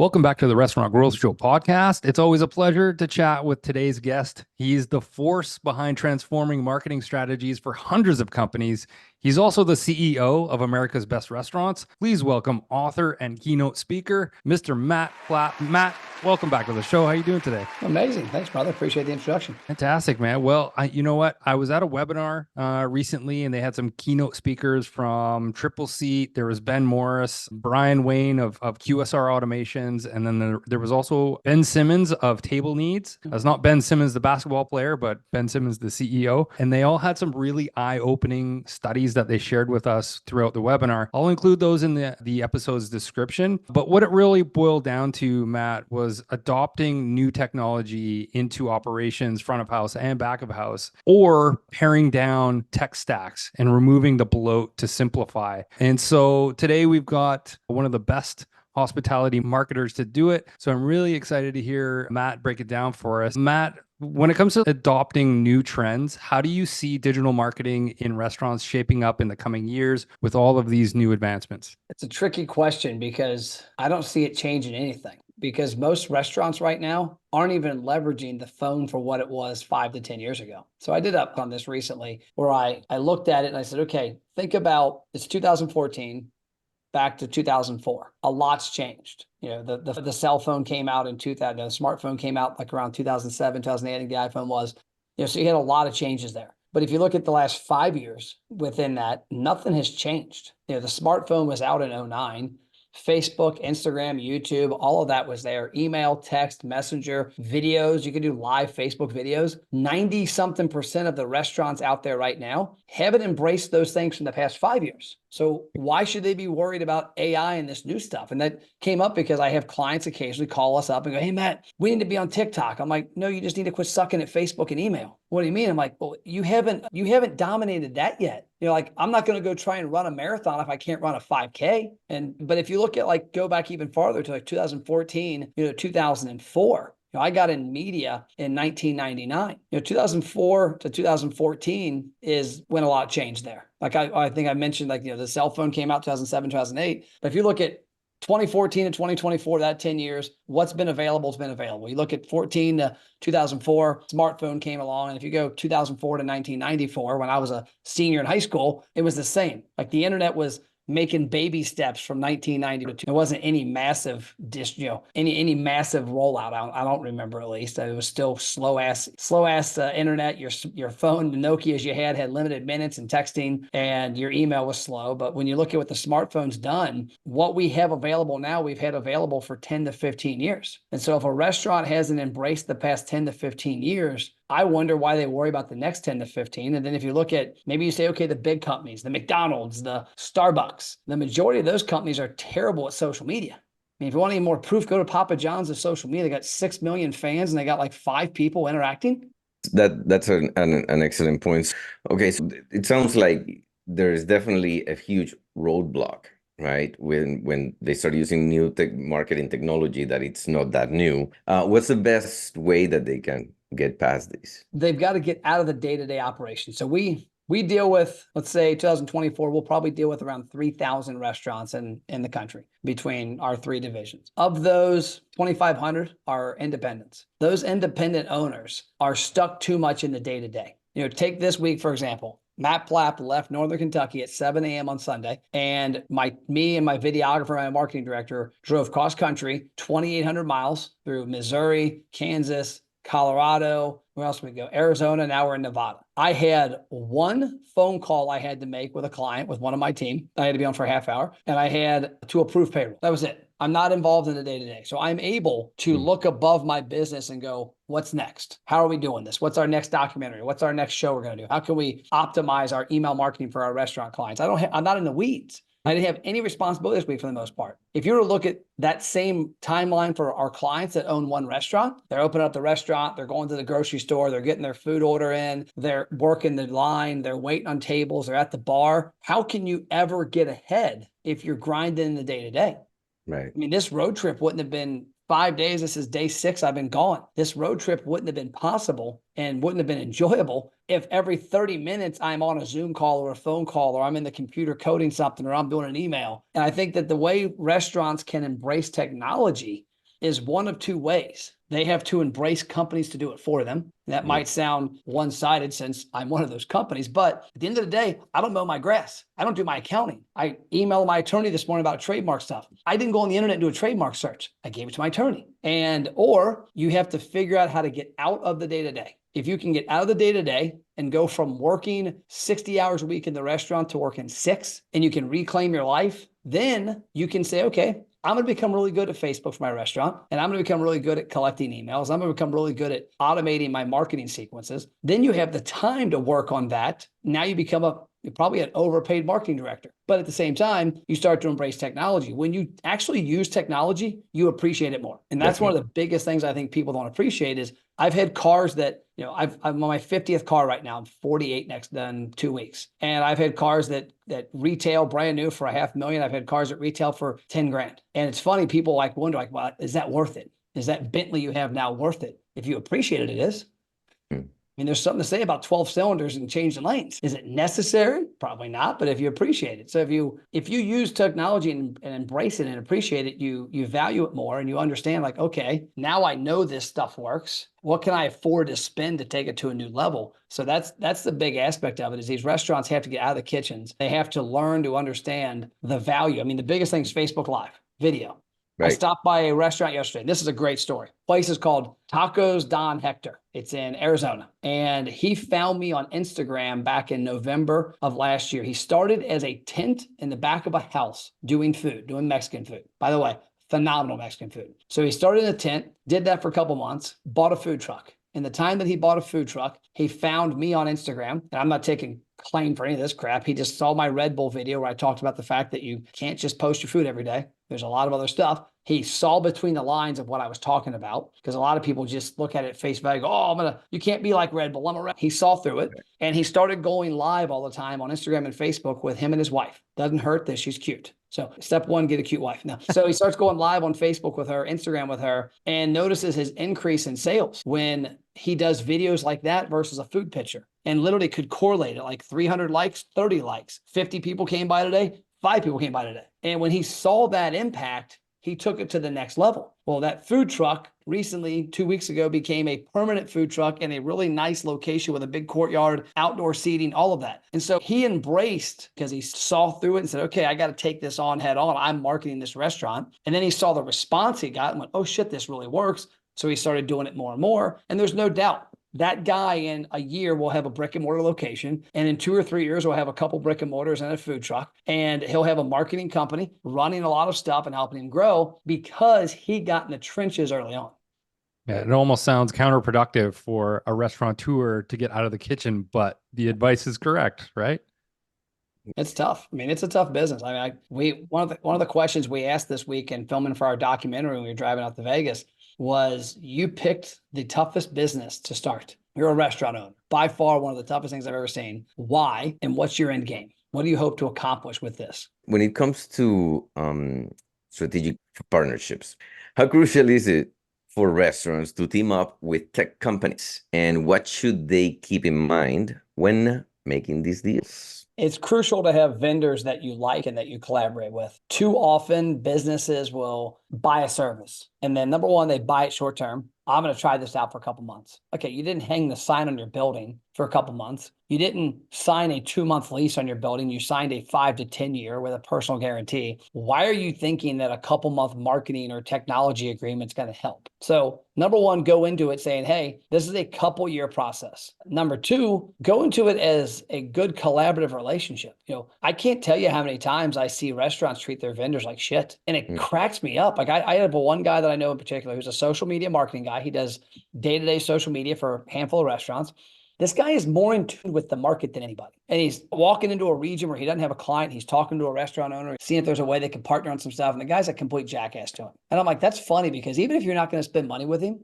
Welcome back to the Restaurant Growth Show podcast. It's always a pleasure to chat with today's guest. He's the force behind transforming marketing strategies for hundreds of companies. He's also the CEO of America's Best Restaurants. Please welcome author and keynote speaker, Mr. Matt Plapp. Matt, welcome back to the show. How are you doing today? Amazing. Thanks, brother. Appreciate the introduction. Fantastic, man. Well, you know what? I was at a webinar recently, and they had some keynote speakers from Triple Seat. There was Ben Morris, Brian Wayne of QSR Automations, and then there was also Ben Simmons of Table Needs. That's not Ben Simmons, the basketball player, but Ben Simmons, the CEO. And they all had some really eye-opening studies that they shared with us throughout the webinar. I'll include those in the episode's description. But what it really boiled down to, Matt, was adopting new technology into operations, front of house and back of house, or paring down tech stacks and removing the bloat to simplify. And so today we've got one of the best hospitality marketers to do it. So I'm really excited to hear Matt break it down for us. Matt, when it comes to adopting new trends, how do you see digital marketing in restaurants shaping up in the coming years with all of these new advancements? It's a tricky question because I don't see it changing anything, because most restaurants right now aren't even leveraging the phone for what it was 5 to 10 years ago. So I did up on this recently where I looked at it and I said, okay, think about it's 2014 back to 2004. A lot's changed. You know, the cell phone came out in 2000, the smartphone came out like around 2007, 2008, I think the iPhone was. You know, so you had a lot of changes there. But if you look at the last 5 years within that, nothing has changed. You know, the smartphone was out in 2009. Facebook, Instagram, YouTube, all of that was there. Email, text, messenger, videos. You can do live Facebook videos. 90-something% of the restaurants out there right now haven't embraced those things from the past 5 years. So why should they be worried about AI and this new stuff? And that came up because I have clients occasionally call us up and go, hey, Matt, we need to be on TikTok. I'm like, no, you just need to quit sucking at Facebook and email. What do you mean? I'm like, well, you haven't dominated that yet. You know, like, I'm not going to go try and run a marathon if I can't run a 5K. But if you look at, like, go back even farther to like 2014, 2004, I got in media in 1999. 2004 to 2014 is when a lot changed there. Like I think I mentioned, like, the cell phone came out 2007, 2008. But if you look at 2014 to 2024, that 10 years, what's been available has been available. You look at 14 to 2004, smartphone came along. And if you go 2004 to 1994, when I was a senior in high school, it was the same. Like, the internet was making baby steps from 1990 to it wasn't any massive any massive rollout. I don't remember, at least. It was still slow ass internet. Your phone, the Nokias you had limited minutes and texting, and your email was slow. But when you look at what the smartphone's done, what we have available now, we've had available for 10 to 15 years. And so if a restaurant hasn't embraced the past 10 to 15 years, I wonder why they worry about the next 10 to 15. And then if you look at, maybe you say, okay, the big companies, the McDonald's, the Starbucks, the majority of those companies are terrible at social media. I mean, if you want any more proof, go to Papa John's of social media. They got 6 million fans and they got like 5 people interacting. That's an excellent point. Okay, so it sounds like there is definitely a huge roadblock, right? When they start using new marketing technology, that it's not that new. What's the best way that they can get past these? They've got to get out of the day-to-day operation. So we deal with, let's say 2024, we'll probably deal with around 3,000 restaurants in the country between our 3 divisions. Of those, 2,500 are independents. Those independent owners are stuck too much in the day-to-day. Take this week, for example. Matt Plapp left Northern Kentucky at 7 a.m. on Sunday, and me and my videographer, my marketing director, drove cross country 2,800 miles through Missouri, Kansas, Colorado, where else we go? Arizona, now we're in Nevada. I had one phone call I had to make with a client, with one of my team. I had to be on for a half hour, and I had to approve payroll. That was it. I'm not involved in the day-to-day. So I'm able to look above my business and go, what's next? How are we doing this? What's our next documentary? What's our next show we're going to do? How can we optimize our email marketing for our restaurant clients? I'm not in the weeds. I didn't have any responsibility this week for the most part. If you were to look at that same timeline for our clients that own one restaurant, they're opening up the restaurant, they're going to the grocery store, they're getting their food order in, they're working the line, they're waiting on tables, they're at the bar. How can you ever get ahead if you're grinding in the day-to-day? Right. I mean, this road trip wouldn't have been 5 days. This is day 6. I've been gone. This road trip wouldn't have been possible and wouldn't have been enjoyable if every 30 minutes I'm on a Zoom call or a phone call, or I'm in the computer coding something, or I'm doing an email. And I think that the way restaurants can embrace technology is one of two ways. They have to embrace companies to do it for them. And that might sound one-sided since I'm one of those companies, but at the end of the day, I don't mow my grass. I don't do my accounting. I emailed my attorney this morning about trademark stuff. I didn't go on the internet and do a trademark search. I gave it to my attorney. Or you have to figure out how to get out of the day-to-day. If you can get out of the day-to-day and go from working 60 hours a week in the restaurant to working 6, and you can reclaim your life, then you can say, okay, I'm going to become really good at Facebook for my restaurant, and I'm going to become really good at collecting emails. I'm going to become really good at automating my marketing sequences. Then you have the time to work on that. Now you become you're probably an overpaid marketing director. But at the same time, you start to embrace technology. When you actually use technology, you appreciate it more. And that's one of the biggest things I think people don't appreciate is I've had cars that, I'm on my 50th car right now. I'm 48 in 2 weeks. And I've had cars that retail brand new for $500,000. I've had cars that retail for 10 grand. And it's funny, people wonder, well, is that worth it? Is that Bentley you have now worth it? If you appreciate it, it is. I mean, there's something to say about 12 cylinders and changing lanes. Is it necessary? Probably not, but if you appreciate it. So if you use technology and embrace it and appreciate it, you value it more and you understand like, okay, now I know this stuff works. What can I afford to spend to take it to a new level? So that's the big aspect of it is these restaurants have to get out of the kitchens. They have to learn to understand the value. I mean, the biggest thing is Facebook Live, video. Right. I stopped by a restaurant yesterday. This is a great story. Place is called Tacos Don Hector. It's in Arizona. And he found me on Instagram back in November of last year. He started as a tent in the back of a house doing Mexican food. By the way, phenomenal Mexican food. So he started in a tent, did that for a couple months, bought a food truck. In the time that he bought a food truck, he found me on Instagram. And I'm not taking claim for any of this crap. He just saw my Red Bull video where I talked about the fact that you can't just post your food every day. There's a lot of other stuff. He saw between the lines of what I was talking about because a lot of people just look at it at face value, go, oh, you can't be like Red Bull. He saw through it and he started going live all the time on Instagram and Facebook with him and his wife. Doesn't hurt that she's cute. So step one, get a cute wife. No. So he starts going live on Facebook with her, Instagram with her, and notices his increase in sales when he does videos like that versus a food picture and literally could correlate it like 300 likes, 30 likes, 50 people came by today, 5 people came by today. And when he saw that impact, he took it to the next level. Well, that food truck recently, 2 weeks ago, became a permanent food truck in a really nice location with a big courtyard, outdoor seating, all of that. And so he embraced because he saw through it and said, okay, I got to take this on head on. I'm marketing this restaurant. And then he saw the response he got and went, oh shit, this really works. So he started doing it more and more. And there's no doubt that guy in a year will have a brick and mortar location. And in 2 or 3 years, we'll have a couple brick and mortars and a food truck. And he'll have a marketing company running a lot of stuff and helping him grow because he got in the trenches early on. Yeah, it almost sounds counterproductive for a restaurateur to get out of the kitchen, but the advice is correct, right? It's tough. I mean, it's a tough business. I mean, one of the questions we asked this week in filming for our documentary when we were driving out to Vegas was you picked the toughest business to start. You're a restaurant owner, by far one of the toughest things I've ever seen. Why? And what's your end game? What do you hope to accomplish with this? When it comes to strategic partnerships, how crucial is it for restaurants to team up with tech companies? And what should they keep in mind when making these deals? It's crucial to have vendors that you like and that you collaborate with. Too often, businesses will buy a service. And then number one, they buy it short term. I'm going to try this out for a couple months. Okay, you didn't hang the sign on your building for a couple months. You didn't sign a 2-month lease on your building. You signed a 5 to 10 year with a personal guarantee. Why are you thinking that a couple month marketing or technology agreement is going to help? So number one, go into it saying, hey, this is a couple year process. Number two, go into it as a good collaborative relationship. I can't tell you how many times I see restaurants treat their vendors like shit. And it cracks me up. Like I have one guy that I know in particular who's a social media marketing guy. He does day-to-day social media for a handful of restaurants. This guy is more in tune with the market than anybody. And he's walking into a region where he doesn't have a client. He's talking to a restaurant owner, seeing if there's a way they can partner on some stuff. And the guy's a complete jackass to him. And I'm like, that's funny because even if you're not going to spend money with him,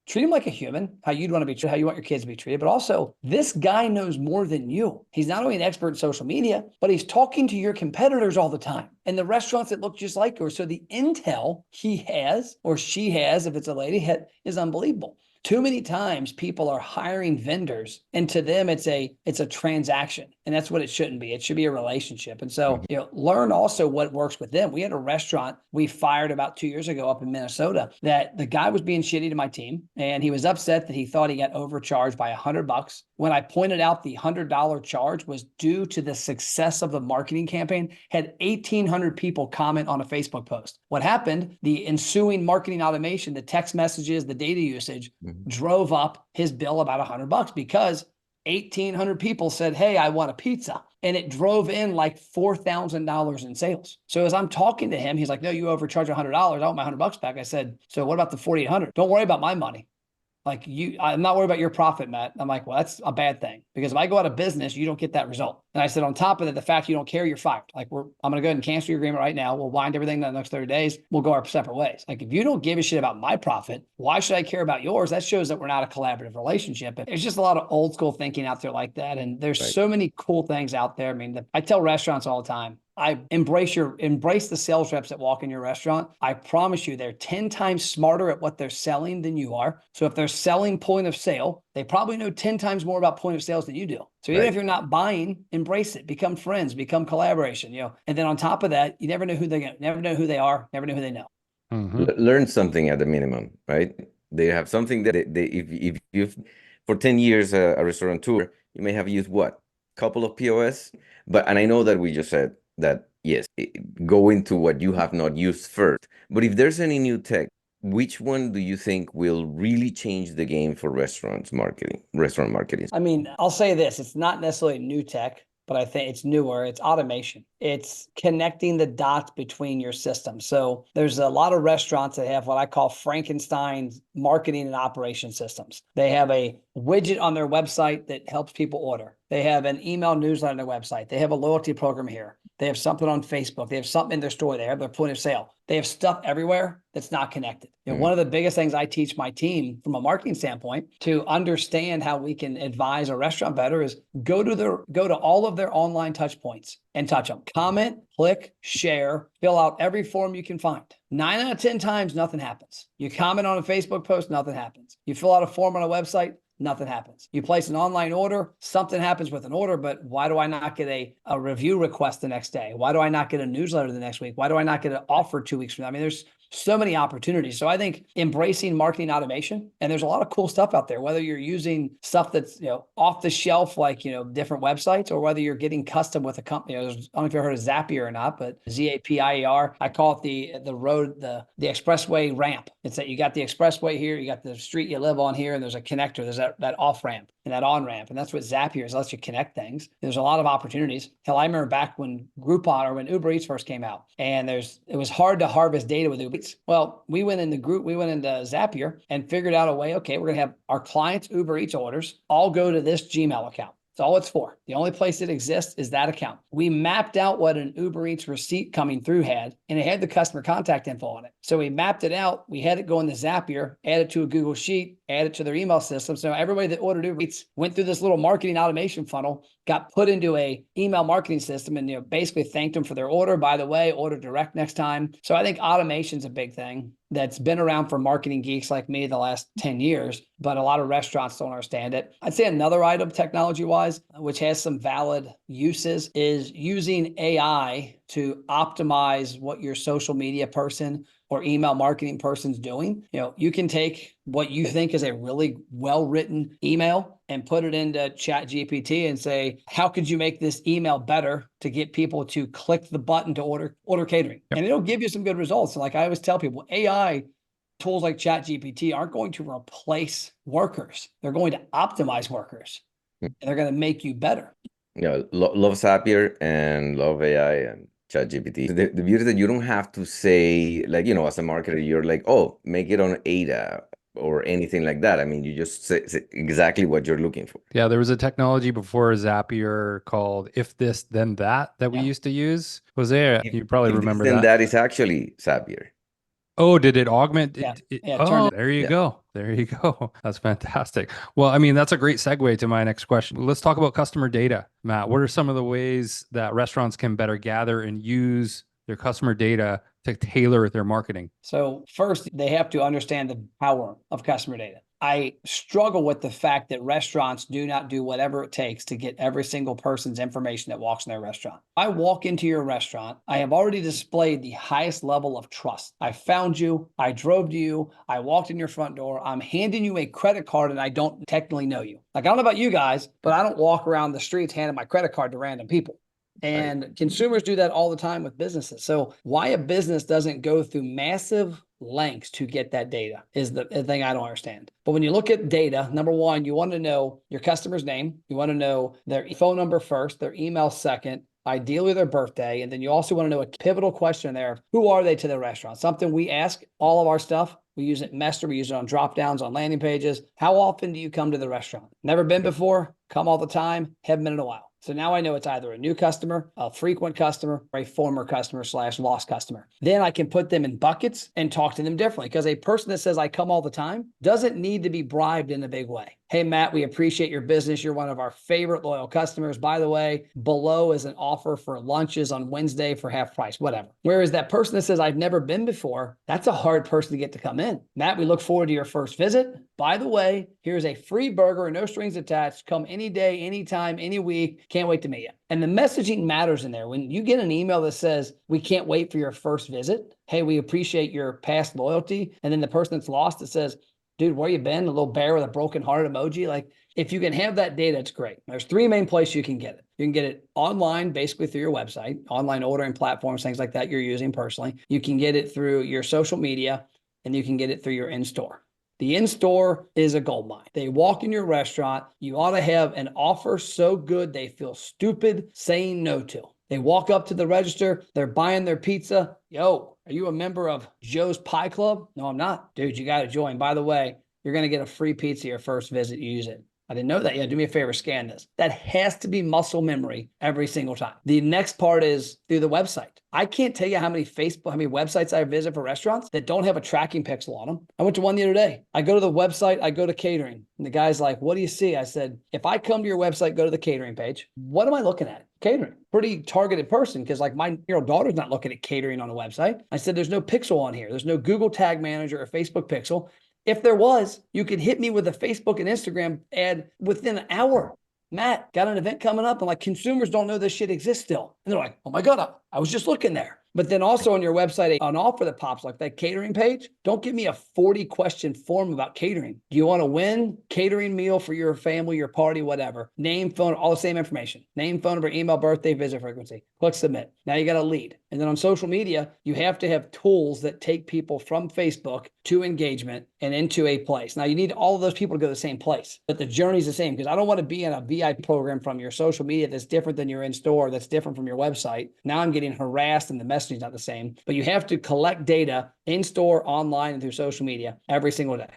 treat him like a human, how you'd want to be treated, how you want your kids to be treated. But also, this guy knows more than you. He's not only an expert in social media, but he's talking to your competitors all the time. and the restaurants that look just like yours. So the intel he has, or she has, if it's a lady, is unbelievable. Too many times people are hiring vendors, and to them it's a transaction, and that's what it shouldn't be. It should be a relationship. And so, learn also what works with them. We had a restaurant we fired about 2 years ago up in Minnesota that the guy was being shitty to my team, and he was upset that he thought he got overcharged by $100. When I pointed out the $100 charge was due to the success of the marketing campaign, had 1,800 people comment on a Facebook post. What happened? The ensuing marketing automation, the text messages, the data usage drove up his bill about $100 because 1,800 people said, hey, I want a pizza. And it drove in like $4,000 in sales. So as I'm talking to him, he's like, no, you overcharged $100. I want my $100 back. I said, so what about the 4,800? Don't worry about my money. Like I'm not worried about your profit, Matt. I'm like, well, that's a bad thing because if I go out of business, you don't get that result. And I said, on top of that, the fact you don't care, you're fired. Like I'm going to go ahead and cancel your agreement right now. We'll wind everything down the next 30 days. We'll go our separate ways. Like if you don't give a shit about my profit, why should I care about yours? That shows that we're not a collaborative relationship. And there's just a lot of old school thinking out there like that. And there's so many cool things out there. I mean, I tell restaurants all the time, I embrace the sales reps that walk in your restaurant. I promise you, they're 10 times smarter at what they're selling than you are. So if they're selling point of sale, they probably know 10 times more about point of sales than you do. So even if you're not buying, embrace it, become friends, become collaboration, And then on top of that, you never know who they are, never know who they know. Learn something at the minimum, right? They have something that if you've for 10 years a restaurateur, you may have used what? Couple of POS, and I know that we just said that, yes, go into what you have not used first. But if there's any new tech, which one do you think will really change the game for restaurant marketing? I mean, I'll say this, it's not necessarily new tech, but I think it's newer. It's automation. It's connecting the dots between your systems. So there's a lot of restaurants that have what I call Frankenstein's marketing and operation systems. They have a widget on their website that helps people order. They have an email newsletter on their website. They have a loyalty program here. They have something on Facebook. They have something in their store. They have their point of sale. They have stuff everywhere that's not connected. One of the biggest things I teach my team from a marketing standpoint to understand how we can advise a restaurant better is go to all of their online touch points and touch them. Comment, click, share, fill out every form you can find. 9 out of 10 times, nothing happens. You comment on a Facebook post, nothing happens. You fill out a form on a website, nothing happens. You place an online order, something happens with an order, but why do I not get a review request the next day? Why do I not get a newsletter the next week? Why do I not get an offer 2 weeks from now? I mean, there's so many opportunities. So I think embracing marketing automation, and there's a lot of cool stuff out there, whether you're using stuff that's, off the shelf, like, different websites, or whether you're getting custom with a company. I don't know if you've heard of Zapier or not, but Zapier, I call it the expressway ramp. It's that you got the expressway here, you got the street you live on here, and there's a connector. There's that off ramp and that on ramp. And that's what Zapier is. It lets you connect things. There's a lot of opportunities. Hell, I remember back when Groupon or when Uber Eats first came out, and it was hard to harvest data with Uber Eats. Well, we went into Zapier and figured out a way, okay, we're going to have our clients' Uber Eats orders all go to this Gmail account. That's all it's for. The only place it exists is that account. We mapped out what an Uber Eats receipt coming through had, and it had the customer contact info on it. So we mapped it out. We had it go into Zapier, add it to a Google Sheet, add it to their email system. So everybody that ordered Uber Eats went through this little marketing automation funnel, got put into a email marketing system, and basically thanked them for their order. By the way, order direct next time. So I think automation's a big thing that's been around for marketing geeks like me the last 10 years, but a lot of restaurants don't understand it. I'd say another item technology-wise, which has some valid uses, is using AI to optimize what your social media person or email marketing person's doing. You can take what you think is a really well-written email and put it into Chat GPT and say, how could you make this email better to get people to click the button to order catering? Yep. And it'll give you some good results. Like I always tell people, AI tools like Chat GPT aren't going to replace workers. They're going to optimize workers, and they're going to make you better. Love Zapier and love AI and ChatGPT. The beauty that you don't have to say, like, as a marketer, you're like, oh, make it on Ada or anything like that. I mean, you just say exactly what you're looking for. Yeah, there was a technology before Zapier called If This Then That we used to use. Jose, you probably remember that. Then that is actually Zapier. Oh, did it augment? Yeah. There you go. There you go. That's fantastic. Well, I mean, that's a great segue to my next question. Let's talk about customer data. Matt, what are some of the ways that restaurants can better gather and use their customer data to tailor their marketing? So first, they have to understand the power of customer data. I struggle with the fact that restaurants do not do whatever it takes to get every single person's information that walks in their restaurant. I walk into your restaurant, I have already displayed the highest level of trust. I found you, I drove to you, I walked in your front door, I'm handing you a credit card and I don't technically know you. Like, I don't know about you guys, but I don't walk around the streets handing my credit card to random people. And consumers do that all the time with businesses. So why a business doesn't go through massive lengths to get that data is the thing I don't understand. But when you look at data, number one, you want to know your customer's name. You want to know their phone number first, their email second, ideally their birthday. And then you also want to know a pivotal question there. Who are they to the restaurant? Something we ask all of our stuff. We use it in Messenger. We use it on drop downs, on landing pages. How often do you come to the restaurant? Never been before? Come all the time? Haven't been in a while. So now I know it's either a new customer, a frequent customer, or a former customer / lost customer. Then I can put them in buckets and talk to them differently, because a person that says I come all the time doesn't need to be bribed in a big way. Hey, Matt, we appreciate your business. You're one of our favorite loyal customers. By the way, below is an offer for lunches on Wednesday for half price, whatever. Whereas that person that says I've never been before, that's a hard person to get to come in. Matt, we look forward to your first visit. By the way, here's a free burger, no strings attached. Come any day, anytime, any week. Can't wait to meet you. And the messaging matters in there. When you get an email that says, we can't wait for your first visit. Hey, we appreciate your past loyalty. And then the person that's lost that says, dude, where you been? A little bear with a broken heart emoji. Like, if you can have that data, it's great. There's three main places you can get it. You can get it online, basically through your website, online ordering platforms, things like that you're using personally. You can get it through your social media, and you can get it through your in-store. The in-store is a goldmine. They walk in your restaurant, you ought to have an offer so good they feel stupid saying no to. They walk up to the register, they're buying their pizza. Yo, are you a member of Joe's Pie Club? No, I'm not. Dude, you got to join. By the way, you're going to get a free pizza your first visit. You use it. I didn't know that. Yeah, do me a favor, scan this. That has to be muscle memory every single time. The next part is through the website. I can't tell you how many websites I visit for restaurants that don't have a tracking pixel on them. I went to one the other day. I go to the website, I go to catering, and the guy's like, what do you see? I said, if I come to your website, go to the catering page, what am I looking at? Catering. Pretty targeted person, because like my year-old daughter's not looking at catering on a website. I said, there's no pixel on here. There's no Google Tag Manager or Facebook pixel. If there was, you could hit me with a Facebook and Instagram ad within an hour. Matt, got an event coming up. I'm like, consumers don't know this shit exists still. And they're like, oh my God, I was just looking there. But then also on your website, an offer that pops like that catering page, don't give me a 40-question form about catering. Do you want to win catering meal for your family, your party, whatever? Name, phone, all the same information. Name, phone number, email, birthday, visit frequency. Click submit. Now you got a lead. And then on social media, you have to have tools that take people from Facebook to engagement and into a place. Now you need all of those people to go to the same place, but the journey's the same, because I don't want to be in a VIP program from your social media that's different than your in-store, that's different from your website. Now I'm getting harassed and the messaging is not the same, but you have to collect data in-store, online, and through social media every single day.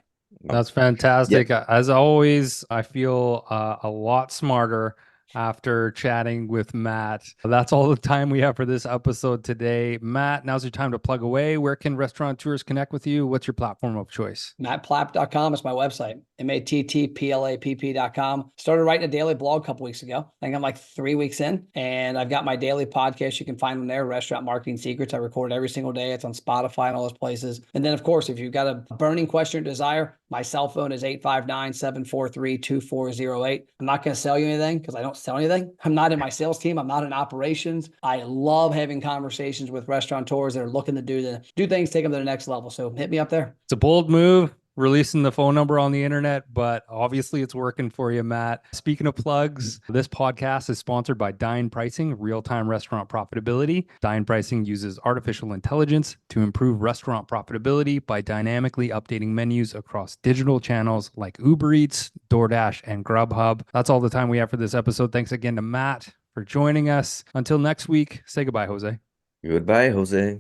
That's fantastic. Yep. As always, I feel a lot smarter after chatting with Matt. That's all the time we have for this episode today. Matt, now's your time to plug away. Where can restaurateurs connect with you? What's your platform of choice? MattPlapp.com is my website. MattPlapp.com. Started writing a daily blog a couple weeks ago. I think I'm like 3 weeks in, and I've got my daily podcast. You can find them there, Restaurant Marketing Secrets. I record every single day. It's on Spotify and all those places. And then, of course, if you've got a burning question or desire, my cell phone is 859-743-2408. I'm not going to sell you anything because I don't sell anything. I'm not in my sales team. I'm not in operations. I love having conversations with restaurateurs that are looking to do things, take them to the next level. So hit me up there. It's a bold move, releasing the phone number on the internet, but obviously it's working for you, Matt. Speaking of plugs, this podcast is sponsored by Dine Pricing, real-time restaurant profitability. Dine Pricing uses artificial intelligence to improve restaurant profitability by dynamically updating menus across digital channels like Uber Eats, DoorDash, and Grubhub. That's all the time we have for this episode. Thanks again to Matt for joining us. Until next week, say goodbye, Jose. Goodbye, Jose.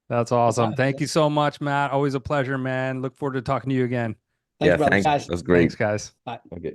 That's awesome. Thank you so much, Matt. Always a pleasure, man. Look forward to talking to you again. Thanks, thanks. guys. That was great. Thanks, guys. Bye. Okay.